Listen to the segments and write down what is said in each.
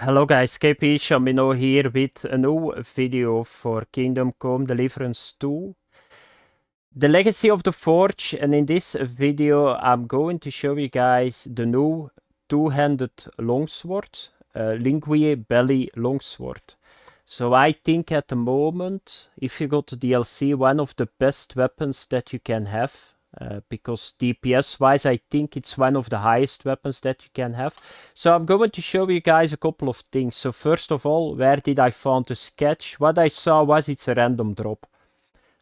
Hello guys, KP Shamino here with a new video for Kingdom Come Deliverance 2. The Legacy of the Forge, and in this video I'm going to show you guys the new two-handed longsword, Lingua Belli longsword. So I think at the moment, if you got the DLC, one of the best weapons that you can have. Because DPS wise I think it's one of the highest weapons that you can have. So I'm going to show you guys a couple of things. So first of all, where did I find the sketch? What I saw was it's a random drop.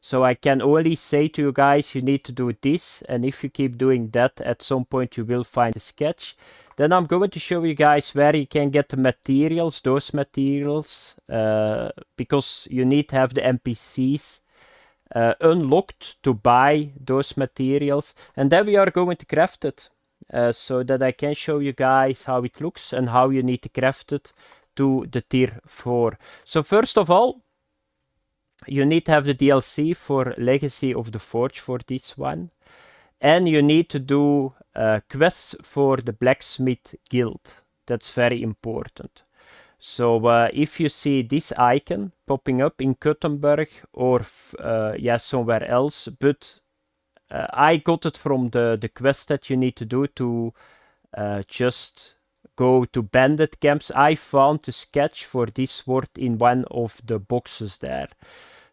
So I can only say to you guys, you need to do this, and if you keep doing that, at some point you will find a sketch. Then I'm going to show you guys where you can get the materials, those materials, because you need to have the NPCs unlocked to buy those materials, and then we are going to craft it so that I can show you guys how it looks and how you need to craft it to the tier 4. So first of all, you need to have the DLC for Legacy of the Forge for this one, and you need to do quests for the Blacksmith Guild. That's very important. So if you see this icon popping up in Gothenburg or somewhere else, but I got it from the quest that you need to do to just go to bandit camps. I found the sketch for this sword in one of the boxes there.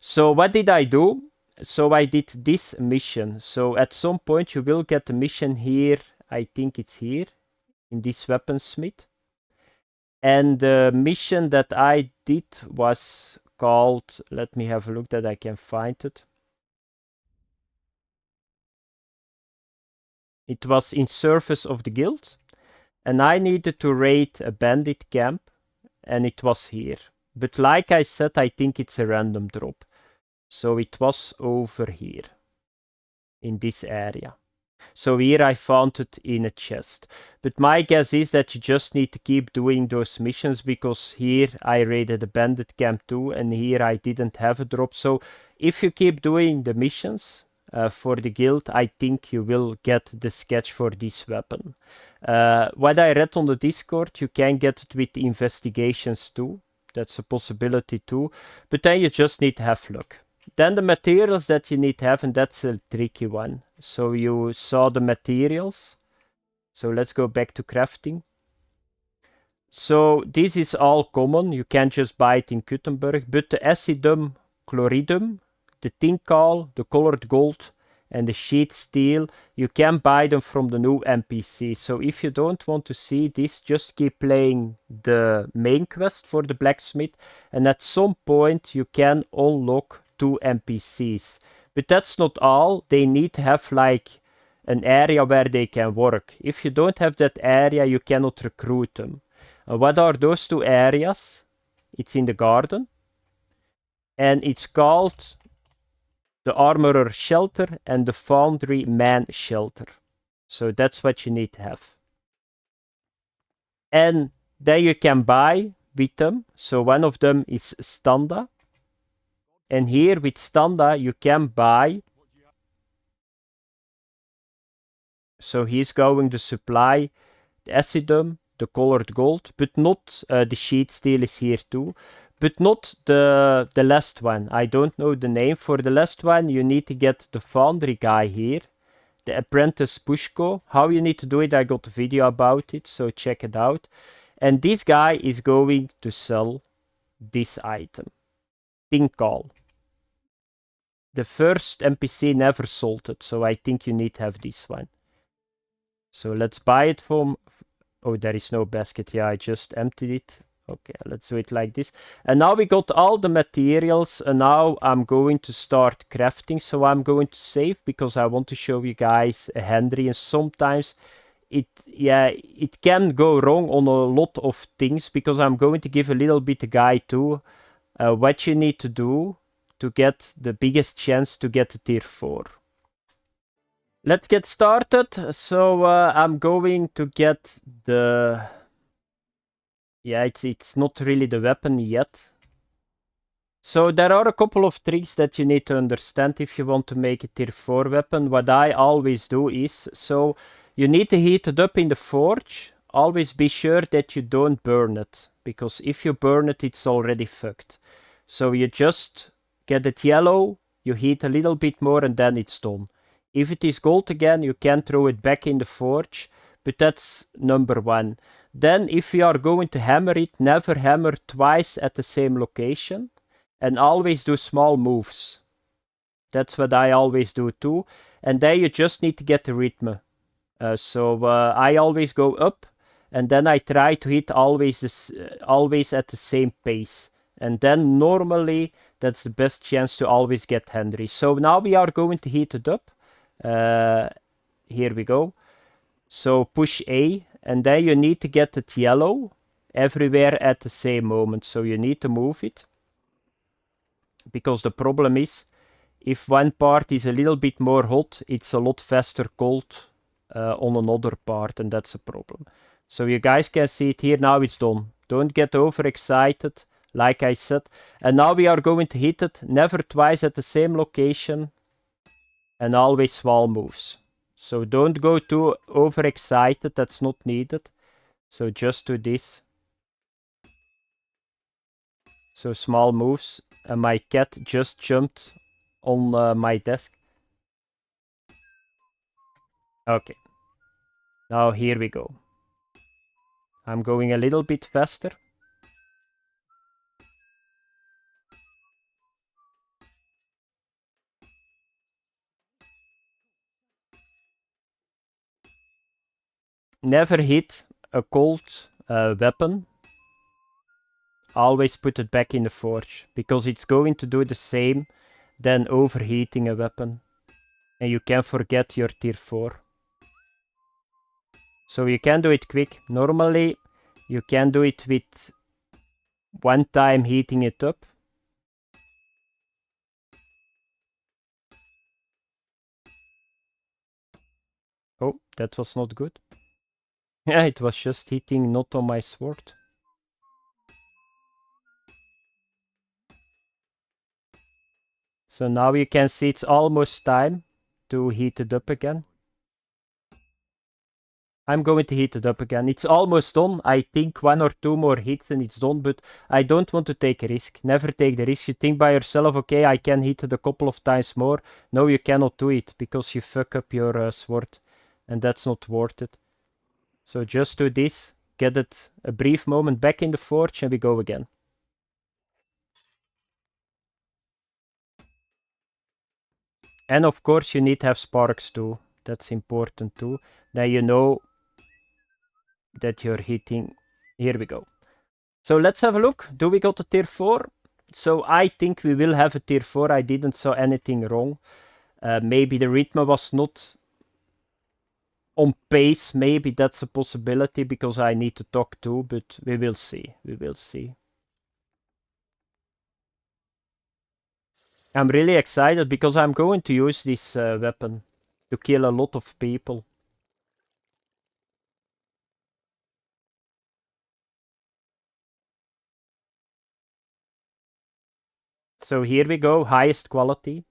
So what did I do? So I did this mission. So at some point you will get a mission here. I think it's here in this weaponsmith. And the mission that I did was called, let me have a look that I can find it. It was in service of the guild, and I needed to raid a bandit camp, and it was here. But like I said, I think it's a random drop. So it was over here, in this area. So here I found it in a chest. But my guess is that you just need to keep doing those missions, because here I raided a bandit camp too, and here I didn't have a drop. So if you keep doing the missions for the guild, I think you will get the sketch for this weapon. What I read on the Discord, you can get it with investigations too. That's a possibility too. But then you just need to have luck. Then the materials that you need to have, and that's a tricky one. So you saw the materials. So let's go back to crafting. So this is all common. You can just buy it in Gothenburg. But the acidum chloridum, the tinkal, the colored gold, and the sheet steel, you can buy them from the new NPC. So if you don't want to see this, just keep playing the main quest for the blacksmith. And at some point you can unlock 2 NPCs. But that's not all. They need to have like an area where they can work. If you don't have that area, you cannot recruit them. And what are those 2 areas? It's in the garden. And it's called the Armorer Shelter and the Foundry Man Shelter. So that's what you need to have. And then you can buy with them. So one of them is Standa. And here with Standa you can buy. So he's going to supply the acidum, the colored gold, but not the sheet steel is here too. But not the last one. I don't know the name. For the last one you need to get the foundry guy here. The apprentice Pushko. How you need to do it, I got a video about it, so check it out. And this guy is going to sell this item. Tinkal. The first NPC never sold it, so I think you need to have this one. So let's buy it from... Oh, there is no basket. Yeah, I just emptied it. Okay, let's do it like this. And now we got all the materials, and now I'm going to start crafting. So I'm going to save, because I want to show you guys a Henry, and sometimes it can go wrong on a lot of things, because I'm going to give a little bit a guide too, what you need to do to get the biggest chance to get the tier 4. Let's get started. So I'm going to get the... Yeah, it's not really the weapon yet. So there are a couple of tricks that you need to understand if you want to make a tier 4 weapon. What I always do is, so you need to heat it up in the forge. always be sure that you don't burn it, because if you burn it, it's already fucked. So you just get it yellow, you heat a little bit more, and then it's done. If it is gold again, you can throw it back in the forge, but that's number one. Then if you are going to hammer it, never hammer twice at the same location, and always do small moves. That's what I always do too. And then you just need to get the rhythm. So I always go up, and then I try to hit always at the same pace. And then normally that's the best chance to always get Henry. So now we are going to heat it up. Here we go. So push A, and then you need to get it yellow everywhere at the same moment. So you need to move it. Because the problem is, if one part is a little bit more hot, it's a lot faster cold on another part, and that's a problem. So you guys can see it here, now it's done. Don't get overexcited, like I said. And now we are going to hit it, never twice at the same location, and always small moves. So don't go too overexcited, that's not needed. So just do this. So small moves, and my cat just jumped on my desk. Okay. Now here we go. I'm going a little bit faster. Never hit a cold weapon. Always put it back in the forge, because it's going to do the same than overheating a weapon. And you can forget your tier 4. So you can do it quick. Normally you can do it with one time heating it up. Oh, that was not good. Yeah, it was just hitting not on my sword. So now you can see it's almost time to heat it up again. I'm going to heat it up again. It's almost done. I think 1 or 2 more hits and it's done, but I don't want to take a risk. Never take the risk. You think by yourself, okay, I can hit it a couple of times more. No, you cannot do it, because you fuck up your sword, and that's not worth it. So just do this, get it a brief moment back in the forge, and we go again. And of course you need to have sparks too. That's important too. Then you know that you're hitting. Here we go. So let's have a look. Do we got a tier 4? So I think we will have a tier 4. I didn't saw anything wrong. Maybe the rhythm was not on pace. Maybe that's a possibility, because I need to talk too, but we will see. We will see. I'm really excited because I'm going to use this weapon to kill a lot of people. So here we go, highest quality,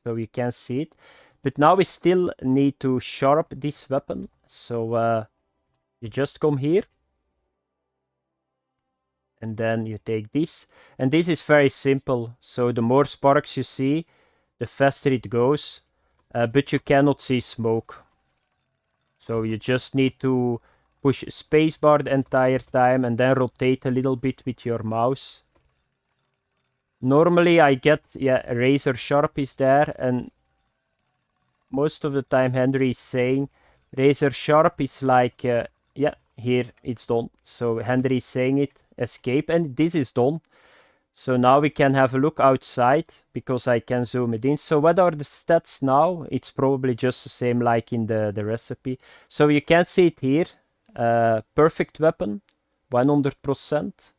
so you can see it. But now we still need to sharp this weapon. So you just come here. And then you take this. And this is very simple. So the more sparks you see, the faster it goes. But you cannot see smoke. So you just need to push spacebar the entire time and then rotate a little bit with your mouse. Normally I get, yeah, razor sharp is there, and most of the time Henry is saying razor sharp is like, yeah, here it's done. So Henry is saying it, escape, and this is done. So now we can have a look outside, because I can zoom it in. So what are the stats now? It's probably just the same like in the recipe. So you can see it here. Perfect weapon, 100%.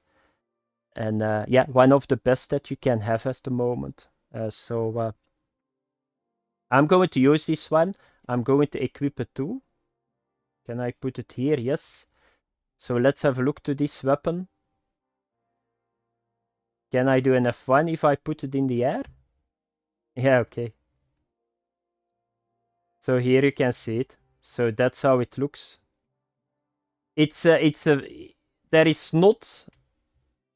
And yeah, one of the best that you can have at the moment. So I'm going to use this one. I'm going to equip it too. Can I put it here? Yes. So let's have a look to this weapon. Can I do an F1 if I put it in the air? Yeah, okay. So here you can see it. So that's how it looks. there is not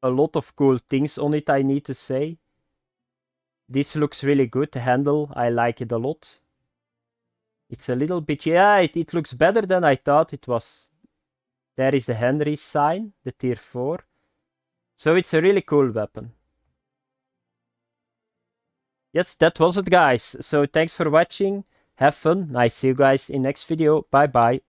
a lot of cool things on it, I need to say. This looks really good. The handle, I like it a lot. It's a little bit, yeah, it looks better than I thought it was. There is the Henry sign, the tier 4. So it's a really cool weapon. Yes, that was it, guys. So thanks for watching. Have fun. I see you guys in next video. Bye bye.